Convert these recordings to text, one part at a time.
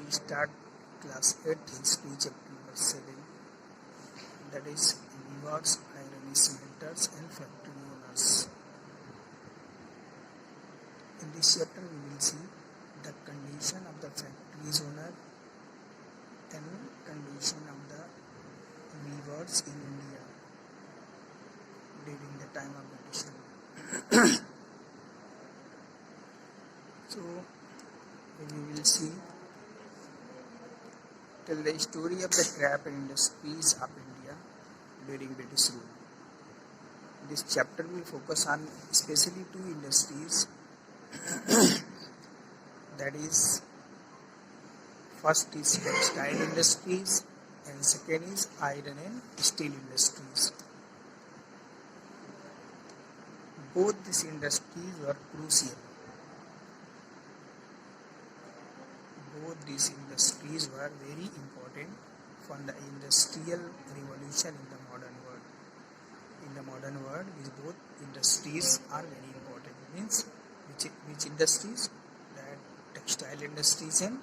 we start class 8 history chapter number 7, that is weavers, iron smelters and factory owners. In this chapter we will see the condition of the factories owner and condition of the weavers in India during the time of British. So we will see tell the story of the craft industries of India during British rule. This chapter will focus on especially two industries, that is, first is textile industries and second is iron and steel industries. Both these industries were crucial. Both these industries were very important for the industrial revolution in the modern world. In the modern world, these both industries are very important. Means which industries? That textile industries and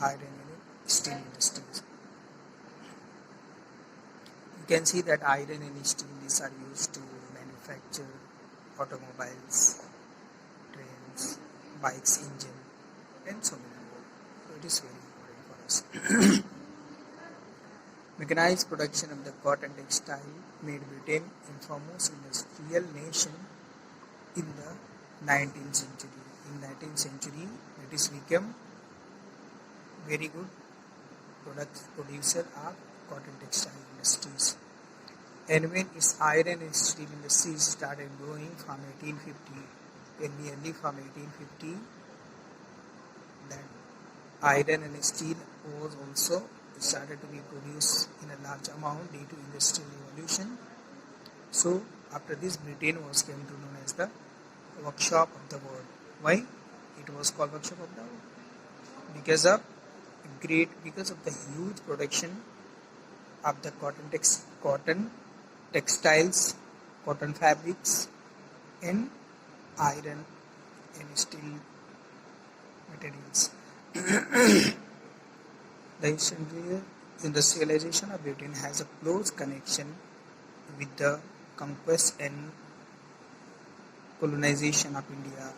iron and steel industries. You can see that iron and steel are used to manufacture automobiles, trains, bikes, engine, and so many more. So it is very important for us. Mechanized production of the cotton textile made Britain a famous industrial nation in the 19th century. In 19th century, British became very good producer of cotton textile industries. And when its iron and steel industries started growing from 1850, nearly from 1850, then iron and steel was also started to be produced in a large amount due to industrial revolution. So after this, Britain was came to known as the workshop of the world. Why it was called workshop of the world? Because of the huge production of the cotton textiles, cotton fabrics, and iron and steel materials. The industrialization of Britain has a close connection with the conquest and colonization of India.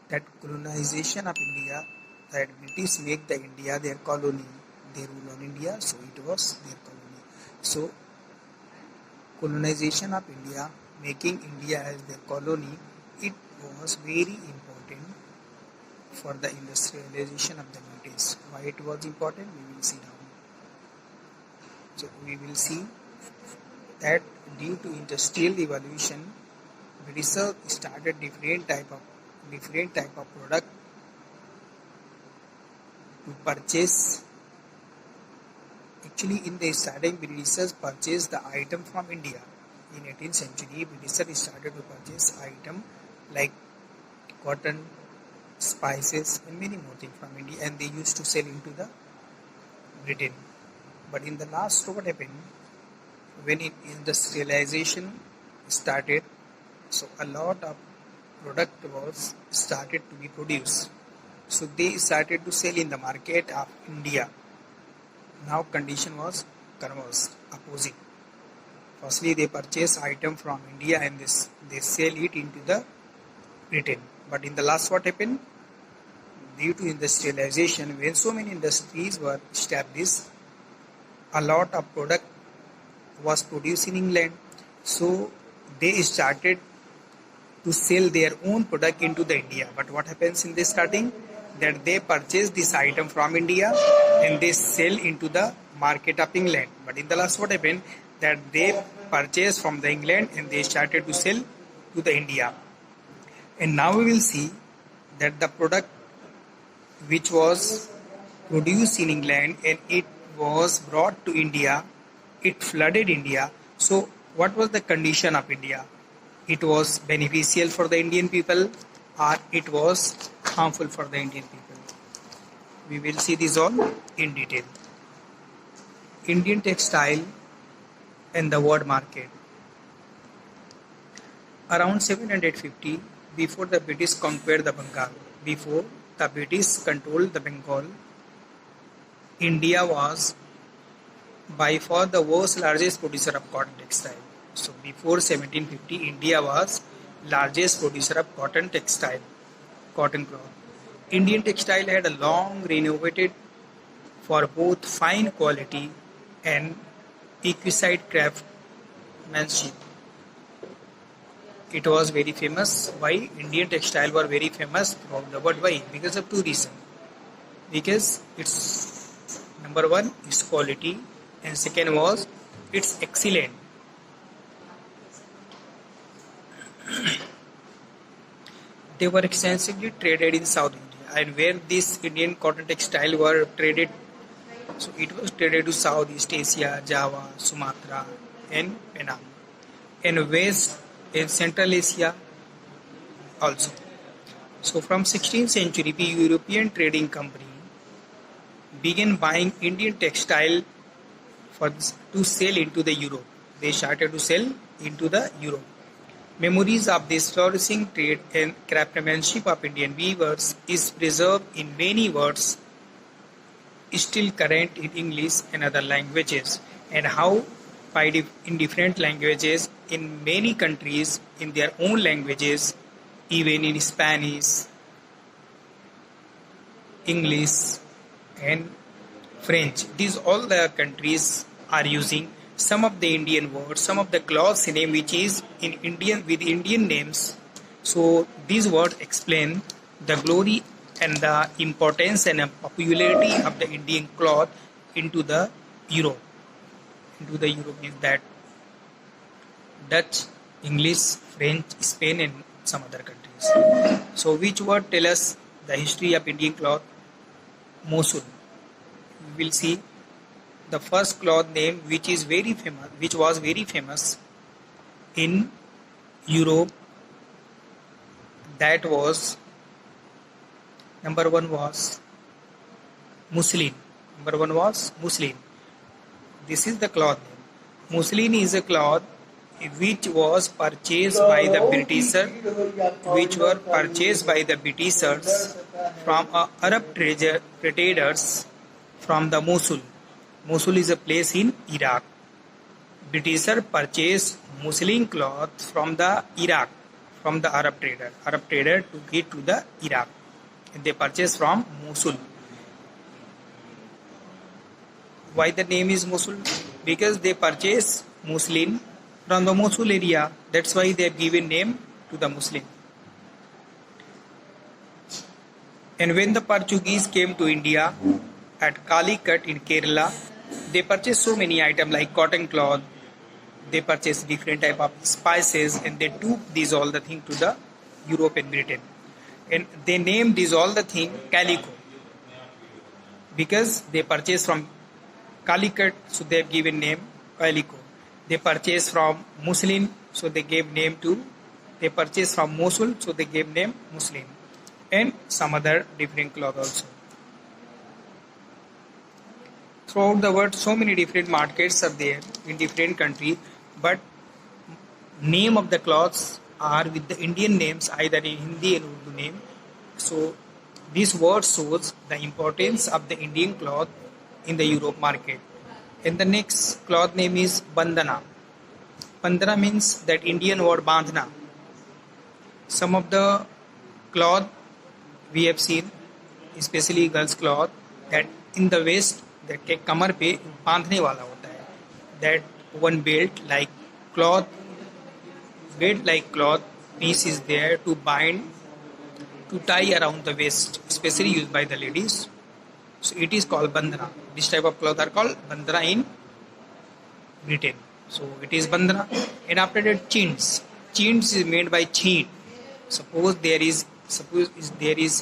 That colonization of India, that British make the India their colony. They rule on India, so it was their colony. So colonization of India, making India as their colony, it was very important for the industrialization of the British. Why it was important, we will see now. So we will see that due to industrial evolution, British started different type of product to purchase. Actually, in the starting, Britishers purchased the item from India. In 18th century, Britishers started to purchase item like cotton, spices, and many more things from India, and they used to sell into the Britain. But in the last, what happened? When industrialization started, so a lot of product was started to be produced. So they started to sell in the market of India. Now condition was converse, opposite. Firstly, they purchase item from India and they sell it into the Britain. But in the last, what happened? Due to industrialization, when so many industries were established, a lot of product was produced in England. So they started to sell their own product into the India. But what happens in the starting? That they purchase this item from India and they sell into the market of England. But in the last, what happened? That they purchase from the England and they started to sell to the India. And now we will see that the product which was produced in England and it was brought to India, it flooded India. So what was the condition of India? It was beneficial for the Indian people or it was harmful for the Indian people. We will see this all in detail. Indian textile and the world market. Around 750, before the British conquered the Bengal, before the British controlled the Bengal, India was by far the world's largest producer of cotton textile. So before 1750, India was largest producer of cotton textile, cotton cloth. Indian textile had a long renovated for both fine quality and exquisite craftsmanship. It was very famous. Why Indian textile were very famous throughout the world? Why? Because of two reasons. Because it's number one is quality, and second was it's excellent. They were extensively traded in South India, and where this Indian cotton textile were traded, so it was traded to Southeast Asia, Java, Sumatra, and Penang, and West and Central Asia also. So from 16th century, the European trading company began buying Indian textile to sell into the Europe. They started to sell into the Europe. Memories of this flourishing trade and craftsmanship of Indian weavers is preserved in many words still current in English and other languages, and how in different languages in many countries in their own languages, even in Spanish, English, and French. These all the countries are using some of the Indian words, some of the cloths name which is in Indian with Indian names. So these words explain the glory and the importance and popularity of the Indian cloth into the Europe. Into the Europe is that Dutch, English, French, Spain, and some other countries. So which word tell us the history of Indian cloth? Mosul. We will see the first cloth name which was very famous in Europe. That was number one was muslin. Number one was muslin. This is the cloth name. Muslin is a cloth which was purchased by the Britishers, from Arab traders from the Mosul. Mosul is a place in Iraq. Britishers purchased muslin cloth from the Iraq, from the Arab trader to get to the Iraq. And they purchased from Mosul. Why the name is Mosul? Because they purchased muslin from the Mosul area. That's why they have given name to the muslin. And when the Portuguese came to India at Calicut in Kerala, they purchased so many items like cotton cloth. They purchased different type of spices, and they took these all the thing to the Europe and Britain. And they named these all the thing calico because they purchased from Calicut, so they have given name calico. They purchased from muslin, so they gave name to. They purchased from Mosul, so they gave name muslin, and some other different cloth also. Throughout the world, so many different markets are there in different countries, but name of the cloths are with the Indian names, either in Hindi and Urdu name. So this word shows the importance of the Indian cloth in the Europe market. And the next cloth name is bandana. Bandana means that Indian word bandhna. Some of the cloth we have seen, especially girls cloth, that in the West that के कमर पे बांधने वाला होता है. That one belt like cloth piece is there to bind, to tie around the waist, especially used by the ladies. So it is called bandana. This type of cloth are called bandana in Britain. So it is bandana. And after that, chins. Chins is made by cheat. Suppose there is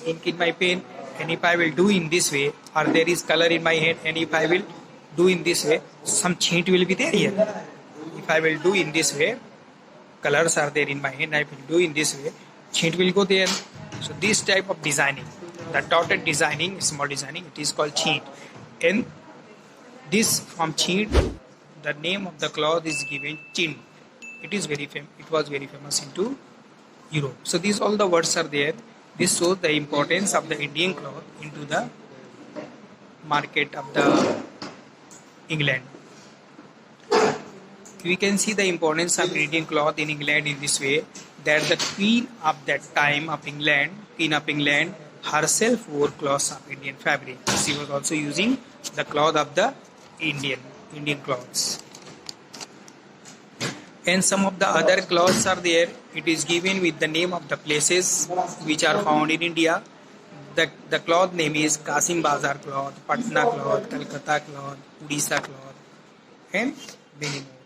ink in my pen, and if I will do in this way, or there is color in my hand, and if I will do in this way, some cheat will be there here. If I will do in this way, colors are there in my hand, I will do in this way, cheat will go there. So this type of designing, the dotted designing, small designing, it is called cheat. And this from cheat, the name of the cloth is given chin. It was very famous into Europe. So these all the words are there. This shows the importance of the Indian cloth into the market of the England. We can see the importance of Indian cloth in England in this way, that the Queen of that time of England, Queen of England herself wore cloths of Indian fabric. She was also using the cloth of the Indian cloths. And some of the other cloths are there. It is given with the name of the places which are found in India. The cloth name is Kasim Bazar cloth, Patna cloth, Calcutta cloth, Odisha cloth, and many more.